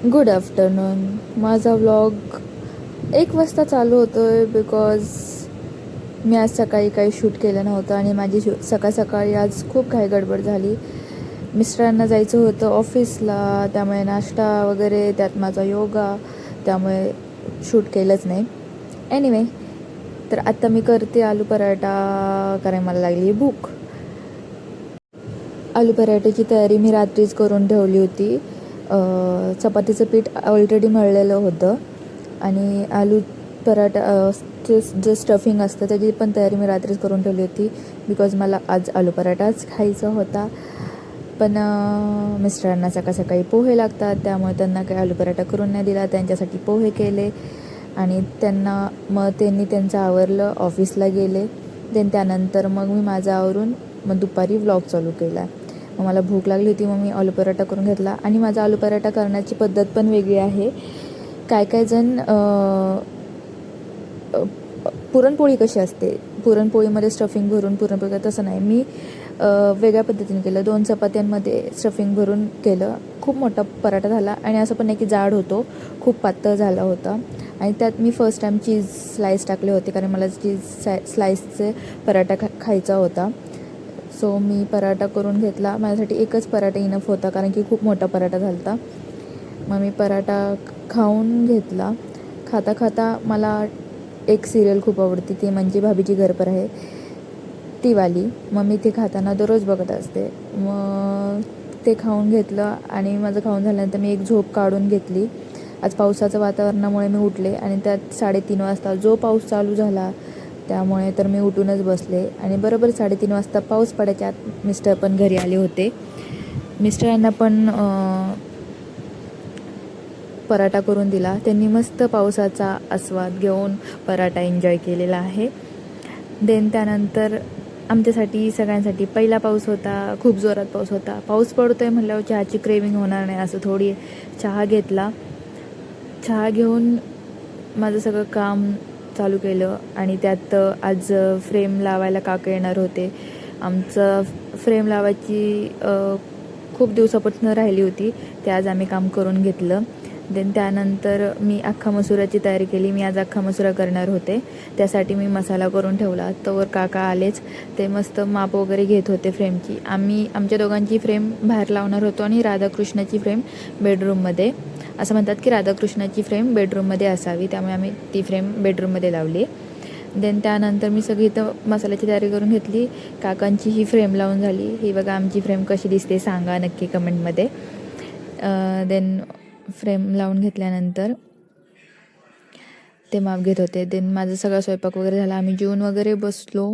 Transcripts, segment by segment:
Good afternoon. माझा vlog 1 वाजता चालू होतो आहे बिकॉज मी आज सकाळी काही शूट केलं नव्हतं आणि माझी सकाळी आज खूप काही गडबड झाली. मिस्टरांना जायचं होतं ऑफिसला, त्यामुळे नाश्ता वगैरे, त्यात माझा योगा, त्यामुळे शूट केलंच नाही. एनिवे, तर आत्ता मी करते आलू पराठा कारण मला लागली भूक. आलू पराठ्याची तयारी मी रात्रीच करून ठेवली होती. चपातीचं पीठ ऑलरेडी मळलेलं होतं आणि आलू पराठा जे स्टफिंग असतं त्याची पण तयारी मी रात्रीच करून ठेवली होती बिकॉज मला आज आलू पराठाच खायचा होता. पण मिस्टरांना सकाळी पोहे लागतात, त्यामुळे त्यांना काही आलू पराठा करून नाही दिला, त्यांच्यासाठी पोहे केले आणि त्यांनी त्यांचं आवरलं, ऑफिसला गेले. त्यानंतर मग मी माझं आवरून मग दुपारी व्लॉग चालू केला. मग मला भूक लागली होती, मग मी आलू पराठा करून घेतला. आणि माझा आलू पराठा करण्याची पद्धत पण वेगळी आहे. काय जण पुरणपोळी कशी असते, पुरणपोळीमध्ये स्टफिंग भरून पुरणपोळी, तसं नाही, मी वेगळ्या पद्धतीने केलं. 2 चपात्यांमध्ये स्टफिंग भरून केलं. खूप मोठा पराठा झाला आणि असं पण नाही की जाड होतो, खूप पातळ झाला होता. आणि त्यात मी फर्स्ट टाईम चीज स्लाईस टाकले होते कारण मला चीज स्लाईसचे पराठा खायचा होता. सो मी पराठा करून घेतला. माझ्यासाठी एकच पराठा इनफ होता कारण की खूप मोठा पराठा झाला होता. मग मी पराठा खाऊन घेतला. खाता खाता मला एक सिरियल खूप आवडते, ती म्हणजे भाभीजी घर पर आहे, ती वाली. मग मी ते खाताना दररोज बघत असते. मग ते खाऊन घेतलं आणि माझं खाऊन झाल्यानंतर मी एक झोप काढून घेतली. आज पावसाचं वातावरणामुळे मी उठले आणि त्यात 3:30 वाजता जो पाऊस चालू झाला, त्यामुळे तर मी उठूनच बसले आणि बरोबर 3:30 वाजता पाऊस पडायच्या आत मिस्टर पण घरी आले होते. मिस्टरांना पण पराठा करून दिला. त्यांनी मस्त पावसाचा आस्वाद घेऊन पराठा एन्जॉय केलेला आहे. त्यानंतर आमच्यासाठी सगळ्यांसाठी पहिला पाऊस होता, खूप जोरात पाऊस होता. पाऊस पडतो आहे म्हटल्यावर चहाची क्रेविंग होणार नाही, असं थोडी चहा घेतला. चहा घेऊन माझं सगळं काम चालू केलं आणि त्यात आज फ्रेम लावायला काका येणार होते. आमचं फ्रेम लावायची खूप दिवसापासून राहिली होती, ते आज आम्ही काम करून घेतलं. त्यानंतर मी अख्खा मसुराची तयारी केली. मी आज अख्खा मसुरा करणार होते, त्यासाठी मी मसाला करून ठेवला. तोवर काका आलेच. ते मस्त माप वगैरे घेत होते फ्रेमची. आमच्या दोघांची फ्रेम बाहेर लावणार होतो आणि राधाकृष्णाची फ्रेम बेडरूममध्ये. असं म्हणतात की राधाकृष्णाची फ्रेम बेडरूममध्ये असावी, त्यामुळे आम्ही ती फ्रेम बेडरूममध्ये लावली. त्यानंतर मी सगळी इथं मसाल्याची तयारी करून घेतली. काकांची ही फ्रेम लावून झाली. ही बघा आमची फ्रेम कशी दिसते सांगा नक्की कमेंटमध्ये. फ्रेम लावून घेतल्यानंतर ते माप घेत होते. माझा सगळा स्वयंपाक वगैरे झाला. आम्ही जेवून वगैरे बसलो.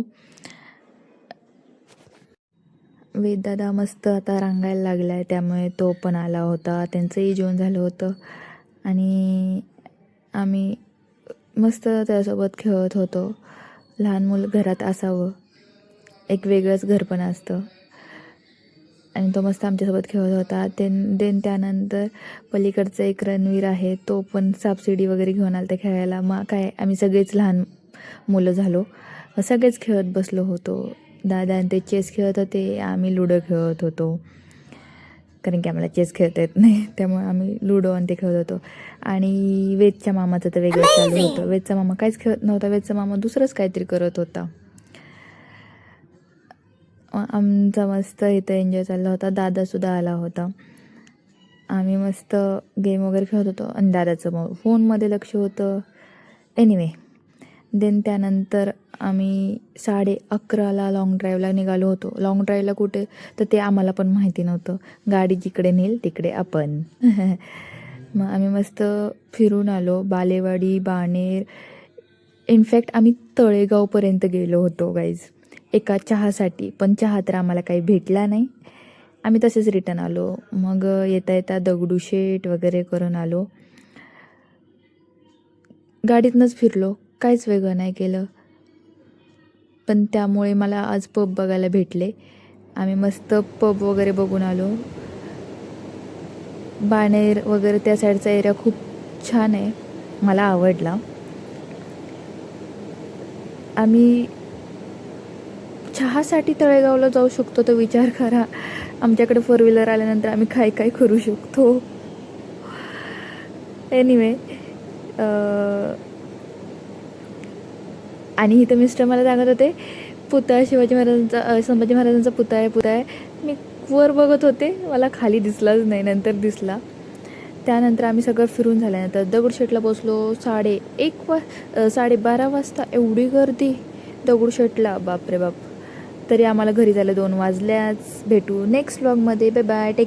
वेददादा मस्त आता रांगायला लागला आहे, त्यामुळे तो पण आला होता. त्यांचंही जेवण झालं होतं आणि आम्ही मस्त त्यासोबत खेळत होतो. लहान मुलं घरात असावं, एक वेगळंच घर पण असतं. आणि तो मस्त आमच्यासोबत खेळत होता. त्यानंतर पलीकडचं एक रणवीर आहे, तो पण सापशिडी वगैरे घेऊन आला तर खेळायला. मग काय आम्ही सगळेच लहान मुलं झालो, सगळेच खेळत बसलो होतो. दादा आणि ते चेस खेळत होते, आम्ही लुडो खेळत होतो कारण की आम्हाला चेस खेळता येत नाही, त्यामुळे आम्ही लुडो आणि ते खेळत होतो. आणि वेदच्या मामाचं तर वेगळं चालू होतं. वेदचा मामा काहीच खेळत नव्हता, वेदचा मामा दुसरंच काहीतरी करत होता. आमचा मस्त इथं एन्जॉय चालला होता. दादासुद्धा आला होता. आम्ही मस्त गेम वगैरे खेळत होतो आणि दादाचं मग फोनमध्ये लक्ष होतं. एनिवे, त्यानंतर आम्ही 11:30ला लाँग ड्राईव्हला निघालो होतो. लाँग ड्राईव्हला कुठे तर ते आम्हाला पण माहिती नव्हतं. गाडी जिकडे नेल तिकडे आपण. मग आम्ही मस्त फिरून आलो. बालेवाडी, बाणेर, इनफॅक्ट आम्ही तळेगावपर्यंत गेलो होतो गाईज एका चहासाठी. पण चहा तर आम्हाला काही भेटला नाही, आम्ही तसेच रिटर्न आलो. मग येता दगडूशेठ वगैरे करून आलो. गाडीतनंच फिरलो, काहीच वेगळं नाही केलं. पण त्यामुळे मला आज पब बघायला भेटले. आम्ही मस्त पब वगैरे बघून आलो. बाणेर वगैरे त्या साईडचा एरिया खूप छान आहे, मला आवडला. आम्ही चहासाठी तळेगावला जाऊ शकतो तर विचार करा, आमच्याकडे 4 व्हीलर आल्यानंतर आम्ही काय करू शकतो. एनिवे आणि इथं मिस्टर मला सांगत होते पुतळा शिवाजी महाराजांचा संभाजी महाराजांचा पुतळा आहे. मी वर बघत होते, मला खाली दिसलाच नाही, नंतर दिसला. त्यानंतर आम्ही सगळं फिरून झाल्यानंतर दगडूशेठला पोचलो 12:30 वाजता. एवढी गर्दी दगडूशेठला, बापरे बाप. तरी आम्हाला घरी जायला 2 वाजल्याच. भेटू नेक्स्ट व्लॉगमध्ये. Bye bye. टेक